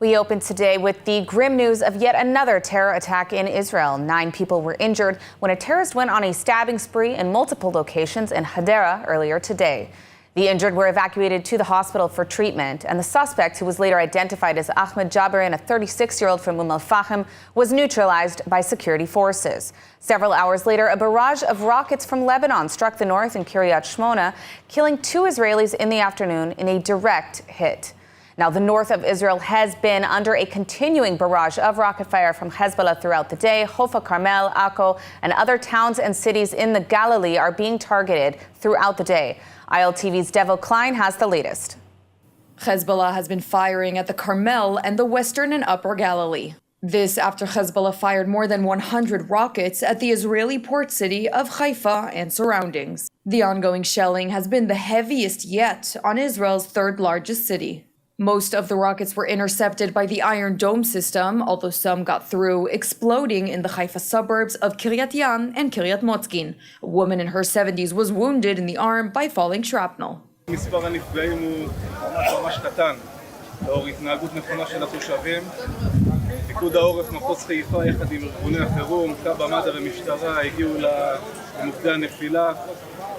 We open today with the grim news of yet another terror attack in Israel. 9 people were injured when a terrorist went on a stabbing spree in multiple locations in Hadera earlier today. The injured were evacuated to the hospital for treatment, and the suspect, who was later identified as Ahmed Jaberin, a 36-year-old from Al-Fahim, was neutralized by security forces. Several hours later, a barrage of rockets from Lebanon struck the north in Kiryat Shmona, killing 2 Israelis in the afternoon in a direct hit. Now, the north of Israel has been under a continuing barrage of rocket fire from Hezbollah throughout the day. Haifa, Carmel, Akko, and other towns and cities in the Galilee are being targeted throughout the day. ILTV's Devo Klein has the latest. Hezbollah has been firing at the Carmel and the western and upper Galilee. This after Hezbollah fired more than 100 rockets at the Israeli port city of Haifa and surroundings. The ongoing shelling has been the heaviest yet on Israel's third largest city. Most of the rockets were intercepted by the Iron Dome system, although some got through, exploding in the Haifa suburbs of Kiryat Yam and Kiryat Motzkin. A woman in her 70s was wounded in the arm by falling shrapnel. מספר הנפגעים הוא ממש קטן, לאור התנהגות נכונה של התושבים. פיקוד העורף מחוז חיפה יחד עם ארגוני החירום, כב"ה, מד"א ומשטרה הגיעו למוקדי הנפילה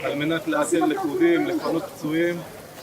על מנת לאתר לכודים, לפנות פצועים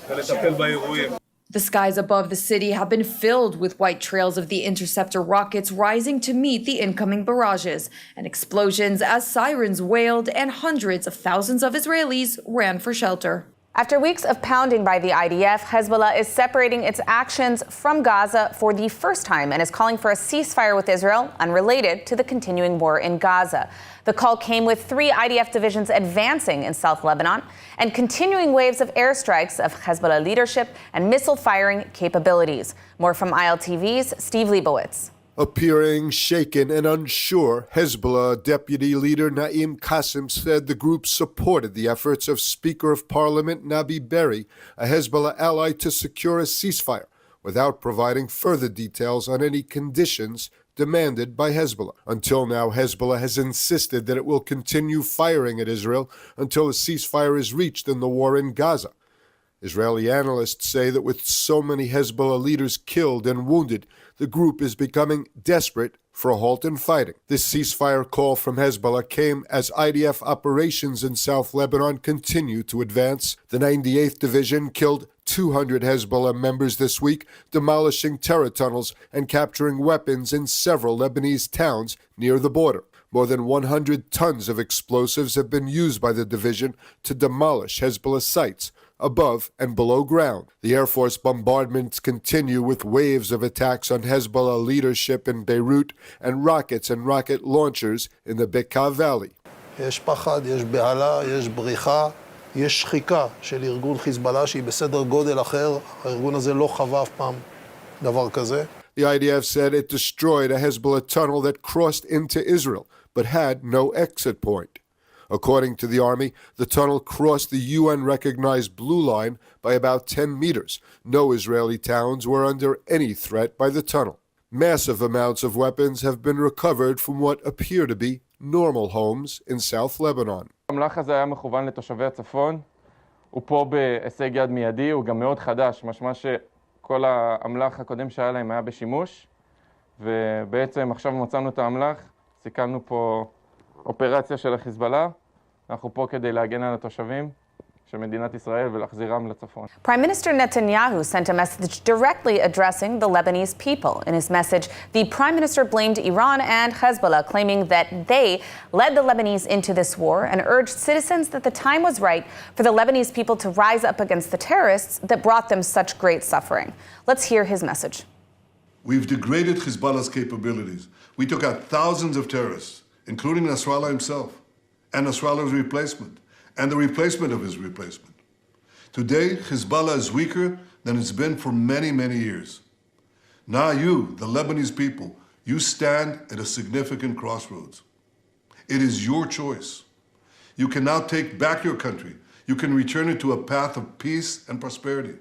ולטפל באירועים. The skies above the city have been filled with white trails of the interceptor rockets rising to meet the incoming barrages and explosions as sirens wailed and hundreds of thousands of Israelis ran for shelter. After weeks of pounding by the IDF, Hezbollah is separating its actions from Gaza for the first time and is calling for a ceasefire with Israel, unrelated to the continuing war in Gaza. The call came with 3 IDF divisions advancing in South Lebanon and continuing waves of airstrikes of Hezbollah leadership and missile firing capabilities. More from ILTV's Steve Leibowitz. Appearing shaken and unsure, Hezbollah Deputy Leader Naim Qassem said the group supported the efforts of Speaker of Parliament Nabi Berri, a Hezbollah ally, to secure a ceasefire, without providing further details on any conditions demanded by Hezbollah. Until now, Hezbollah has insisted that it will continue firing at Israel until a ceasefire is reached in the war in Gaza. Israeli analysts say that with so many Hezbollah leaders killed and wounded, the group is becoming desperate for a halt in fighting. This ceasefire call from Hezbollah came as IDF operations in South Lebanon continue to advance. The 98th Division killed 200 Hezbollah members this week, demolishing terror tunnels and capturing weapons in several Lebanese towns near the border. More than 100 tons of explosives have been used by the division to demolish Hezbollah sites above and below ground. The Air Force bombardments continue with waves of attacks on Hezbollah leadership in Beirut and rocket launchers in the Bekaa Valley. יש פחד, יש בהלה, יש בריחה, יש שחיקה של ארגון חיזבאללה שהיא בסדר גודל אחר. הארגון הזה לא חווה אף פעם דבר כזה. The IDF said it destroyed a Hezbollah tunnel that crossed into Israel, but had no exit point. According to the army, the tunnel crossed the UN-recognized blue line by about 10 meters. No Israeli towns were under any threat by the tunnel. Massive amounts of weapons have been recovered from what appear to be normal homes in South Lebanon. המל"ח הזה היה מכוון לתושבי הצפון. הוא פה בהישג יד מיידי, הוא גם מאוד חדש, משמע שכל המל"ח הקודם שהיה להם היה בשימוש, ובעצם עכשיו מצאנו את המל"ח, סיכמנו פה אופרציה של החיזבאללה. אנחנו פה כדי להגן על התושבים של מדינת ישראל ולהחזירם לצפון. Prime Minister Netanyahu sent a message directly addressing the Lebanese people. In his message, the Prime Minister blamed Iran and Hezbollah, claiming that they led the Lebanese into this war and urged citizens that the time was right for the Lebanese people to rise up against the terrorists that brought them such great suffering. Let's hear his message. We've degraded Hezbollah's capabilities. We took out thousands of terrorists, including Nasrallah himself, and Nasrallah's replacement, and the replacement of his replacement. Today, Hezbollah is weaker than it's been for many, many years. Now you, the Lebanese people, you stand at a significant crossroads. It is your choice. You can now take back your country. You can return it to a path of peace and prosperity.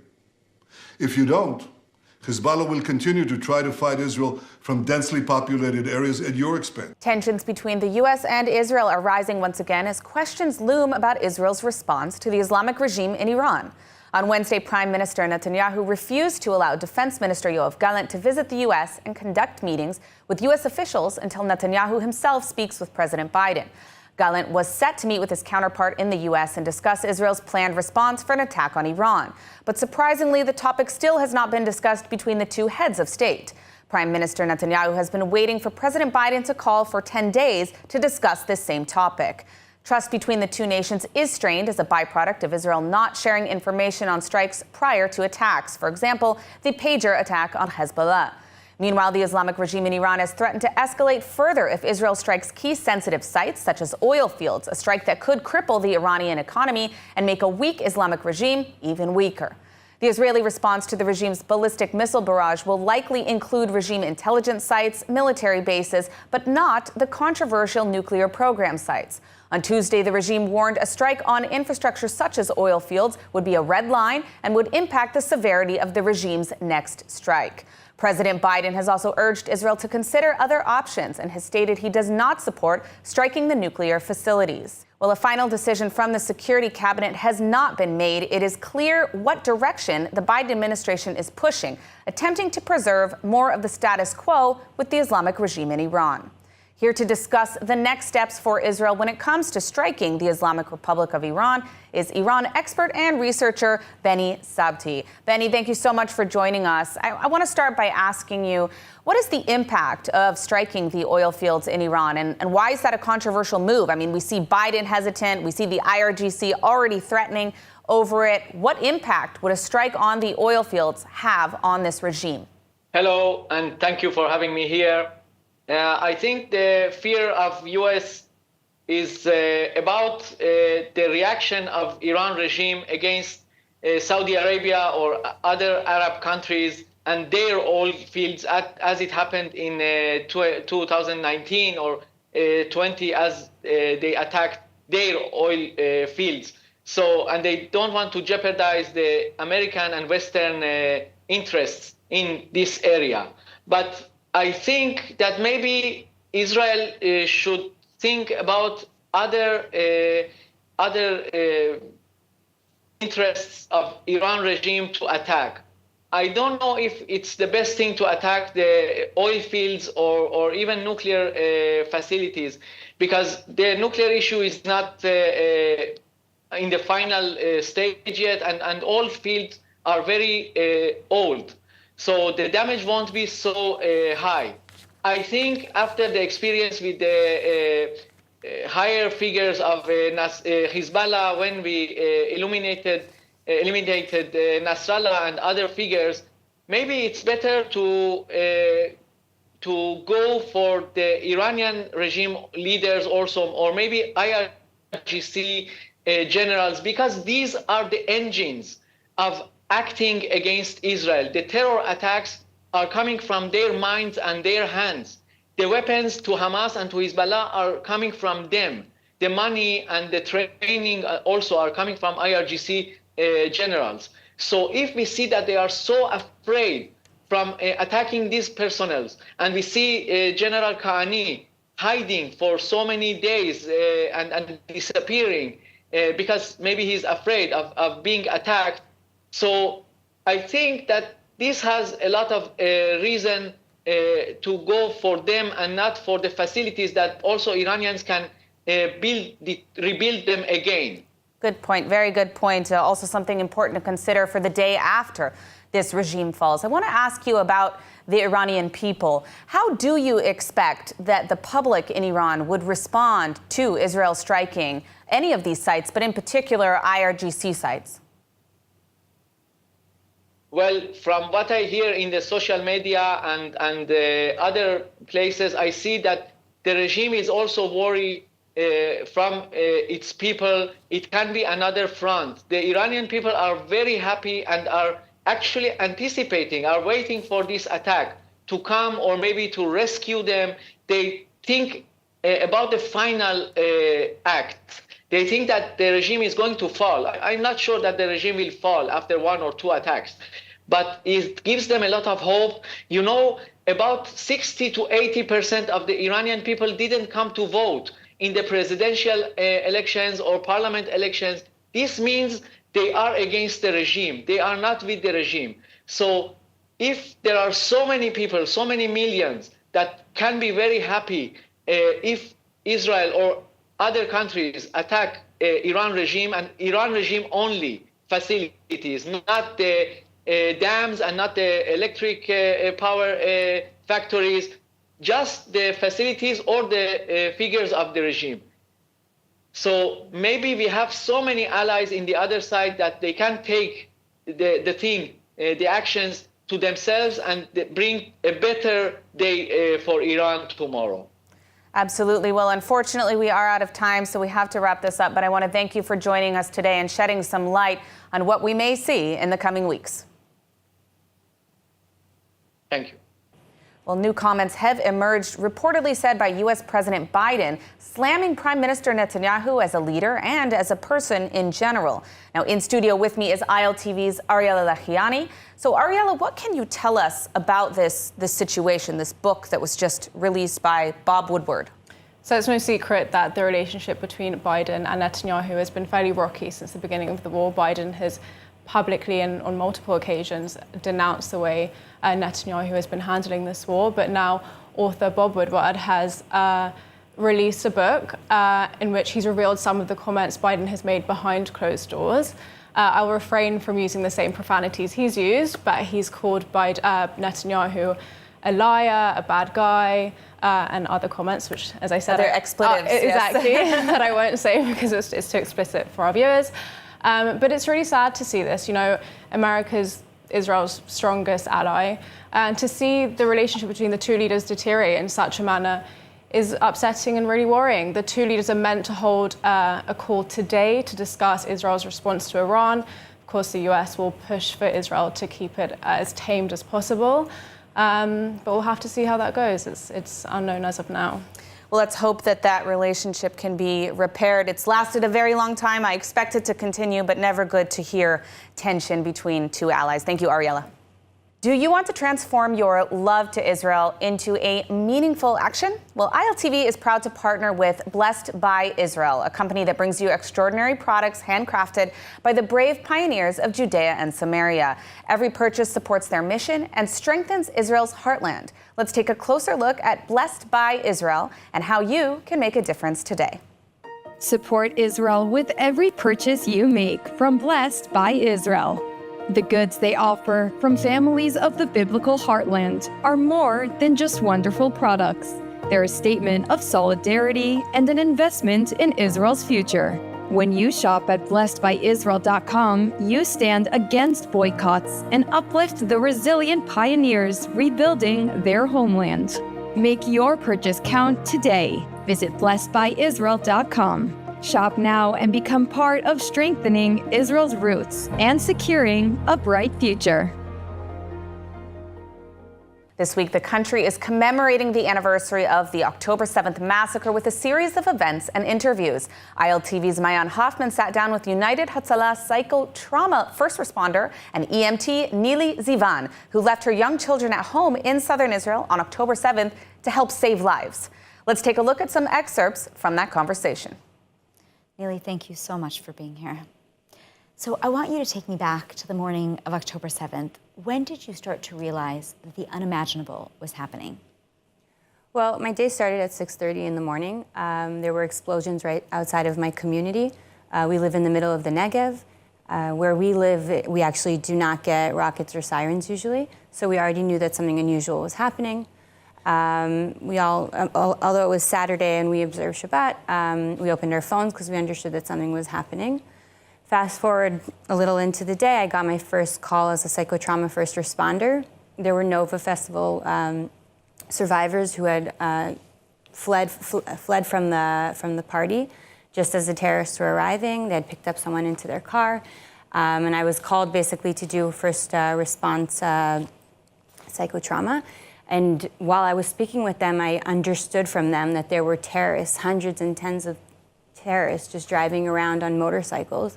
If you don't, Hezbollah will continue to try to fight Israel from densely populated areas at your expense. Tensions between the U.S. and Israel are rising once again as questions loom about Israel's response to the Islamic regime in Iran. On Wednesday, Prime Minister Netanyahu refused to allow Defense Minister Yoav Gallant to visit the U.S. and conduct meetings with U.S. officials until Netanyahu himself speaks with President Biden. Gallant was set to meet with his counterpart in the U.S. and discuss Israel's planned response for an attack on Iran. But surprisingly, the topic still has not been discussed between the two heads of state. Prime Minister Netanyahu has been waiting for President Biden to call for 10 days to discuss this same topic. Trust between the two nations is strained as a byproduct of Israel not sharing information on strikes prior to attacks. For example, the pager attack on Hezbollah. Meanwhile, the Islamic regime in Iran has threatened to escalate further if Israel strikes key sensitive sites such as oil fields, a strike that could cripple the Iranian economy and make a weak Islamic regime even weaker. The Israeli response to the regime's ballistic missile barrage will likely include regime intelligence sites, military bases, but not the controversial nuclear program sites. On Tuesday, the regime warned a strike on infrastructure such as oil fields would be a red line and would impact the severity of the regime's next strike. President Biden has also urged Israel to consider other options and has stated he does not support striking the nuclear facilities. While a final decision from the Security Cabinet has not been made, it is clear what direction the Biden administration is pushing, attempting to preserve more of the status quo with the Islamic regime in Iran. Here to discuss the next steps for Israel when it comes to striking the Islamic Republic of Iran is Iran expert and researcher Benny Sabti. Benny, thank you so much for joining us. I want to start by asking you, what is the impact of striking the oil fields in Iran, and why is that a controversial move? I mean, we see Biden hesitant, we see the IRGC already threatening over it. What impact would a strike on the oil fields have on this regime? Hello, and thank you for having me here. I think the fear of U.S. is about the reaction of Iran regime against Saudi Arabia or other Arab countries and their oil fields, as it happened in 2019 or 20 as they attacked their oil fields. So, and they don't want to jeopardize the American and Western interests in this area. But I think that maybe Israel should think about other interests of Iran regime to attack. I don't know if it's the best thing to attack the oil fields or even nuclear facilities, because the nuclear issue is not in the final stage yet, and all fields are very old. So the damage won't be so high. I think after the experience with the higher figures of Hezbollah, when we eliminated Nasrallah and other figures, maybe it's better to go for the Iranian regime leaders also, or maybe IRGC generals, because these are the engines of acting against Israel. The terror attacks are coming from their minds and their hands. The weapons to Hamas and to Hezbollah are coming from them. The money and the training also are coming from IRGC generals. So if we see that they are so afraid from attacking these personnel, and we see General Kahani hiding for so many days and disappearing because maybe he's afraid of being attacked. So I think that this has a lot of reason to go for them and not for the facilities that also Iranians can rebuild them again. Good point. Very good point. Also something important to consider for the day after this regime falls. I want to ask you about the Iranian people. How do you expect that the public in Iran would respond to Israel striking any of these sites, but in particular IRGC sites? Well, from what I hear in the social media and other places, I see that the regime is also worried from its people. It can be another front. The Iranian people are very happy and are actually anticipating, are waiting for this attack to come or maybe to rescue them. They think about the final act. They think that the regime is going to fall. I'm not sure that the regime will fall after one or two attacks, but it gives them a lot of hope. You know, about 60 to 80% of the Iranian people didn't come to vote in the presidential elections or parliament elections. This means they are against the regime. They are not with the regime. So if there are so many people, so many millions that can be very happy if Israel or other countries attack Iran regime and Iran regime only facilities, not the dams and not the electric power factories, just the facilities or the figures of the regime. So maybe we have so many allies in the other side that they can take the actions to themselves and bring a better day for Iran tomorrow. Absolutely. Well, unfortunately, we are out of time, so we have to wrap this up. But I want to thank you for joining us today and shedding some light on what we may see in the coming weeks. Thank you. Well, new comments have emerged, reportedly said by U.S. President Biden, slamming Prime Minister Netanyahu as a leader and as a person in general. Now, in studio with me is ILTV's Ariella Lachiani. So, Ariella, what can you tell us about this situation, this book that was just released by Bob Woodward? So it's no secret that the relationship between Biden and Netanyahu has been fairly rocky since the beginning of the war. Biden has publicly and on multiple occasions denounced the way Netanyahu has been handling this war. But now author Bob Woodward has released a book in which he's revealed some of the comments Biden has made behind closed doors. I'll refrain from using the same profanities he's used, but he's called Netanyahu a liar, a bad guy, and other comments, which, as I said, other expletives. Exactly, Yes. that I won't say because it's too explicit for our viewers. But it's really sad to see this. You know, America's Israel's strongest ally, and to see the relationship between the two leaders deteriorate in such a manner is upsetting and really worrying. The two leaders are meant to hold a call today to discuss Israel's response to Iran. Of course, the US will push for Israel to keep it as tamed as possible. But we'll have to see how that goes. It's unknown as of now. Well, let's hope that that relationship can be repaired. It's lasted a very long time. I expect it to continue, but never good to hear tension between two allies. Thank you, Ariella. Do you want to transform your love to Israel into a meaningful action? Well, ILTV is proud to partner with Blessed by Israel, a company that brings you extraordinary products handcrafted by the brave pioneers of Judea and Samaria. Every purchase supports their mission and strengthens Israel's heartland. Let's take a closer look at Blessed by Israel and how you can make a difference today. Support Israel with every purchase you make from Blessed by Israel. The goods they offer from families of the biblical heartland are more than just wonderful products. They're a statement of solidarity and an investment in Israel's future. When you shop at blessedbyisrael.com, you stand against boycotts and uplift the resilient pioneers rebuilding their homeland. Make your purchase count today. Visit blessedbyisrael.com. Shop now and become part of strengthening Israel's roots and securing a bright future. This week, the country is commemorating the anniversary of the October 7th massacre with a series of events and interviews. ILTV's Mayan Hoffman sat down with United Hatzalah psychotrauma first responder and EMT Nili Zivan, who left her young children at home in southern Israel on October 7th to help save lives. Let's take a look at some excerpts from that conversation. Nili, thank you so much for being here. So I want you to take me back to the morning of October 7th. When did you start to realize that the unimaginable was happening? Well, my day started at 6:30 in the morning. There were explosions right outside of my community. We live in the middle of the Negev. Where we live, we actually do not get rockets or sirens usually, so we already knew that something unusual was happening. Although it was Saturday and we observed Shabbat, we opened our phones because we understood that something was happening. Fast forward a little into the day, I got my first call as a psychotrauma first responder. There were Nova Festival survivors who had fled from the party just as the terrorists were arriving. They had picked up someone into their car, and I was called basically to do first response psychotrauma. And while I was speaking with them, I understood from them that there were terrorists, hundreds and tens of terrorists just driving around on motorcycles.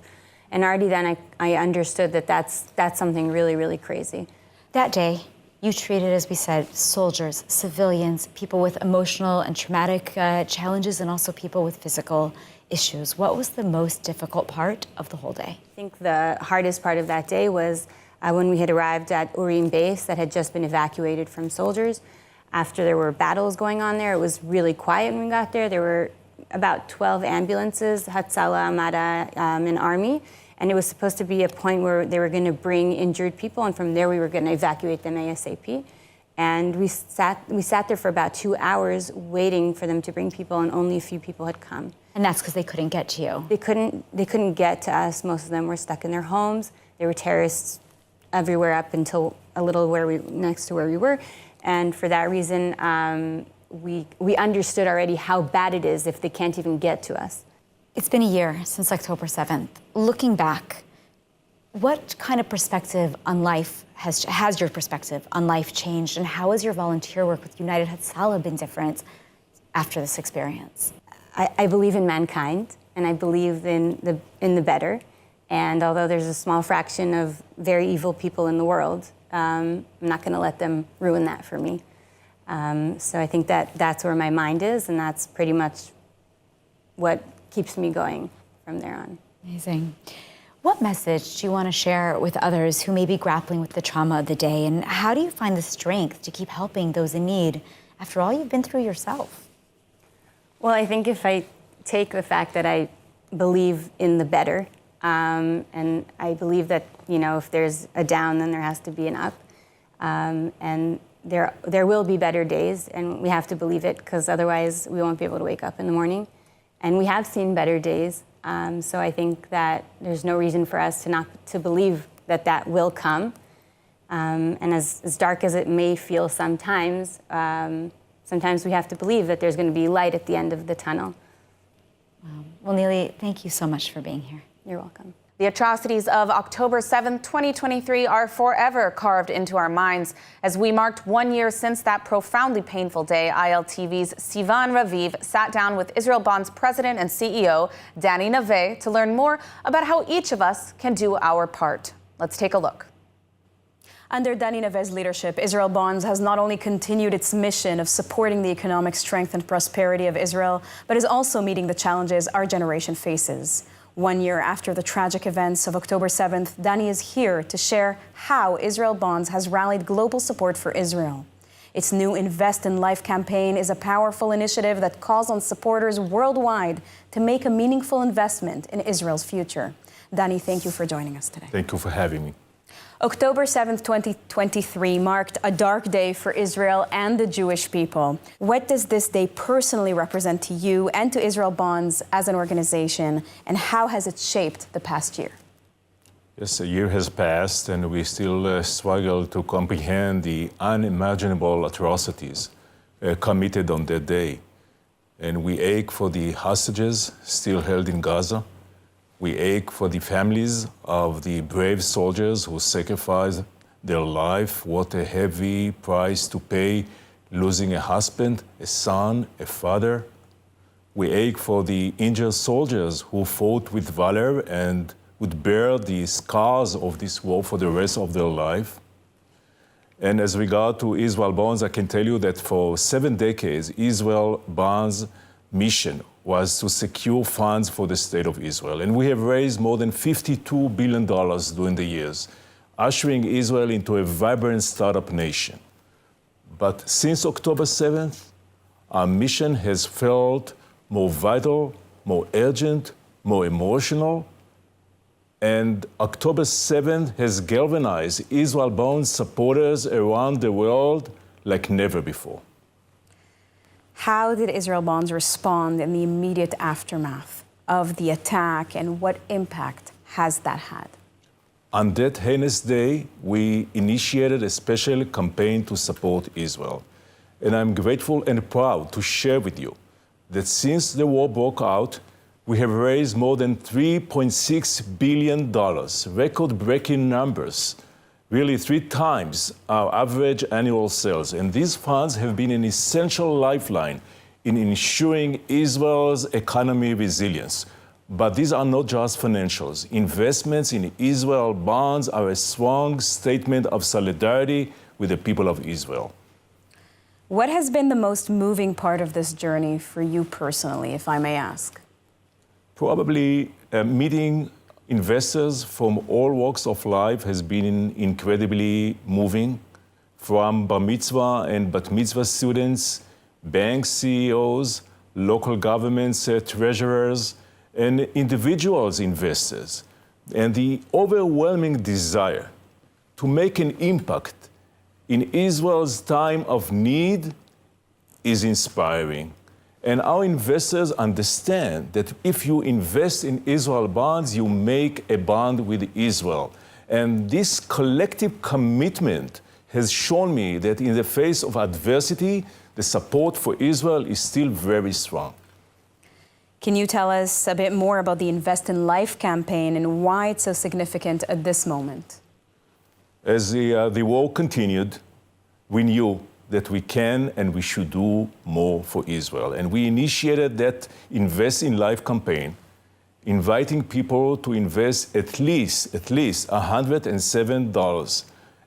And already then I understood that that's something really, really crazy. That day, You treated, as we said, soldiers, civilians, people with emotional and traumatic challenges, and also people with physical issues. What was the most difficult part of the whole day? I think the hardest part of that day was when we had arrived at Urim base that had just been evacuated from soldiers. After there were battles going on there, it was really quiet when we got there. There were about 12 ambulances, Hatzalah, Amada, and Army, and it was supposed to be a point where they were going to bring injured people, and from there we were going to evacuate them ASAP. And we sat there for about 2 hours waiting for them to bring people, and only a few people had come. And that's because they couldn't get to you. They couldn't get to us. Most of them were stuck in their homes. There were terrorists everywhere up until a little next to where we were. And for that reason, we understood already how bad it is if they can't even get to us. It's been a year since October 7th. Looking back, what kind of perspective on life has your perspective on life changed, and how has your volunteer work with United Hatzalah been different after this experience? I believe in mankind, and I believe in the better. And although there's a small fraction of very evil people in the world, I'm not going to let them ruin that for me. So I think that's where my mind is, and that's pretty much what keeps me going from there on. Amazing. What message do you want to share with others who may be grappling with the trauma of the day, and how do you find the strength to keep helping those in need after all you've been through yourself? Well, I think if I take the fact that I believe in the better, and I believe that, if there's a down, then there has to be an up. And there will be better days, and we have to believe it, because otherwise we won't be able to wake up in the morning. And we have seen better days, so I think that there's no reason for us to believe that will come. And as dark as it may feel sometimes, sometimes we have to believe that there's going to be light at the end of the tunnel. Wow. Well, Neely, thank you so much for being here. You're welcome. The atrocities of October 7th, 2023 are forever carved into our minds. As we marked 1 year since that profoundly painful day, ILTV's Sivan Raviv sat down with Israel Bond's president and CEO, Danny Neve, to learn more about how each of us can do our part. Let's take a look. Under Danny Neve's leadership, Israel Bonds has not only continued its mission of supporting the economic strength and prosperity of Israel, but is also meeting the challenges our generation faces. 1 year after the tragic events of October 7th, Danny is here to share how Israel Bonds has rallied global support for Israel. Its new Invest in Life campaign is a powerful initiative that calls on supporters worldwide to make a meaningful investment in Israel's future. Danny, thank you for joining us today. Thank you for having me. October 7th, 2023 marked a dark day for Israel and the Jewish people. What does this day personally represent to you and to Israel Bonds as an organization, and how has it shaped the past year? Yes, a year has passed, and we still struggle to comprehend the unimaginable atrocities committed on that day. And we ache for the hostages still held in Gaza. We ache for the families of the brave soldiers who sacrificed their life. What a heavy price to pay, losing a husband, a son, a father. We ache for the injured soldiers who fought with valor and would bear the scars of this war for the rest of their life. And as regard to Israel Bonds, I can tell you that for 7 decades, Israel Bonds' mission was to secure funds for the state of Israel. And we have raised more than $52 billion during the years, ushering Israel into a vibrant startup nation. But since October 7th, our mission has felt more vital, more urgent, more emotional. And October 7th has galvanized Israel Bonds supporters around the world like never before. How did Israel Bonds respond in the immediate aftermath of the attack, and what impact has that had? On that heinous day, we initiated a special campaign to support Israel. And I'm grateful and proud to share with you that since the war broke out, we have raised more than $3.6 billion, record-breaking numbers, really 3 times our average annual sales. And these funds have been an essential lifeline in ensuring Israel's economy resilience. But these are not just financials. Investments in Israel Bonds are a strong statement of solidarity with the people of Israel. What has been the most moving part of this journey for you personally, if I may ask? Probably meeting investors from all walks of life has been incredibly moving, from bar mitzvah and bat mitzvah students, bank CEOs, local governments, treasurers, and individuals investors, and the overwhelming desire to make an impact in Israel's time of need is inspiring. And our investors understand that if you invest in Israel bonds, you make a bond with Israel. And this collective commitment has shown me that in the face of adversity, the support for Israel is still very strong. Can you tell us a bit more about the Invest in Life campaign and why it's so significant at this moment? As the war continued, we knew that we can and we should do more for Israel. And we initiated that Invest in Life campaign, inviting people to invest at least $107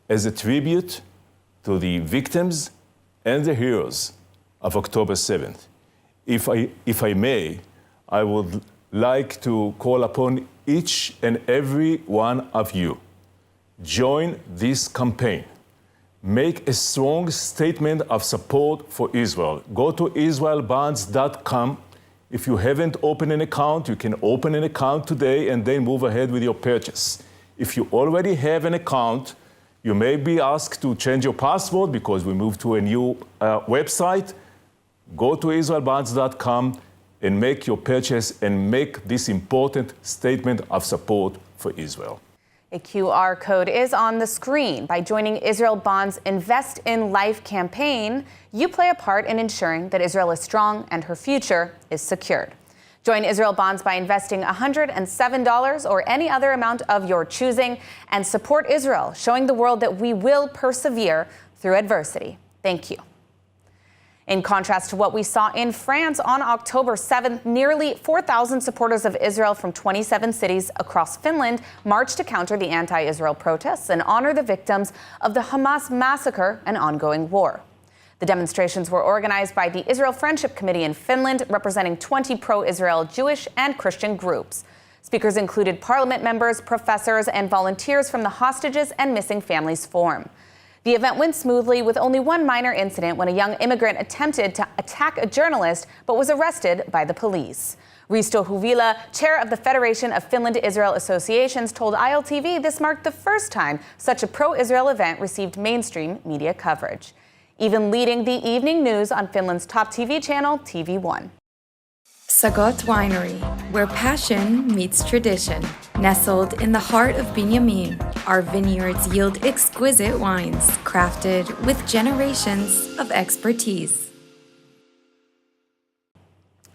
as a tribute to the victims and the heroes of October 7th. If I may, I would like to call upon each and every one of you. Join this campaign. Make a strong statement of support for Israel. Go to israelbonds.com. If you haven't opened an account, you can open an account today and then move ahead with your purchase. If you already have an account, you may be asked to change your password because we moved to a new website. Go to israelbonds.com and make your purchase and make this important statement of support for Israel. A QR code is on the screen. By joining Israel Bond's Invest in Life campaign, you play a part in ensuring that Israel is strong and her future is secured. Join Israel Bonds by investing $107 or any other amount of your choosing and support Israel, showing the world that we will persevere through adversity. Thank you. In contrast to what we saw in France on October 7th, nearly 4,000 supporters of Israel from 27 cities across Finland marched to counter the anti-Israel protests and honor the victims of the Hamas massacre and ongoing war. The demonstrations were organized by the Israel Friendship Committee in Finland, representing 20 pro-Israel Jewish and Christian groups. Speakers included parliament members, professors, and volunteers from the Hostages and Missing Families Forum. The event went smoothly with only one minor incident when a young immigrant attempted to attack a journalist but was arrested by the police. Risto Huvila, chair of the Federation of Finland-Israel Associations, told ILTV this marked the first time such a pro-Israel event received mainstream media coverage, even leading the evening news on Finland's top TV channel, TV1. Sagot Winery, where passion meets tradition. Nestled in the heart of Binyamin, our vineyards yield exquisite wines crafted with generations of expertise.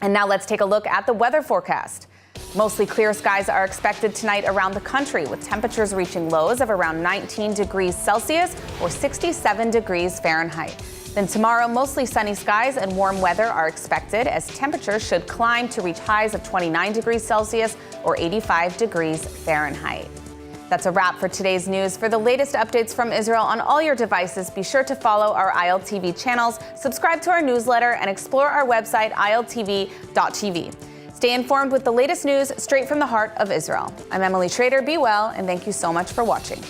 And now let's take a look at the weather forecast. Mostly clear skies are expected tonight around the country, with temperatures reaching lows of around 19 degrees Celsius or 67 degrees Fahrenheit. Then tomorrow, mostly sunny skies and warm weather are expected as temperatures should climb to reach highs of 29 degrees Celsius or 85 degrees Fahrenheit. That's a wrap for today's news. For the latest updates from Israel on all your devices, be sure to follow our ILTV channels, subscribe to our newsletter, and explore our website, iltv.tv. Stay informed with the latest news straight from the heart of Israel. I'm Emily Schrader. Be well, and thank you so much for watching.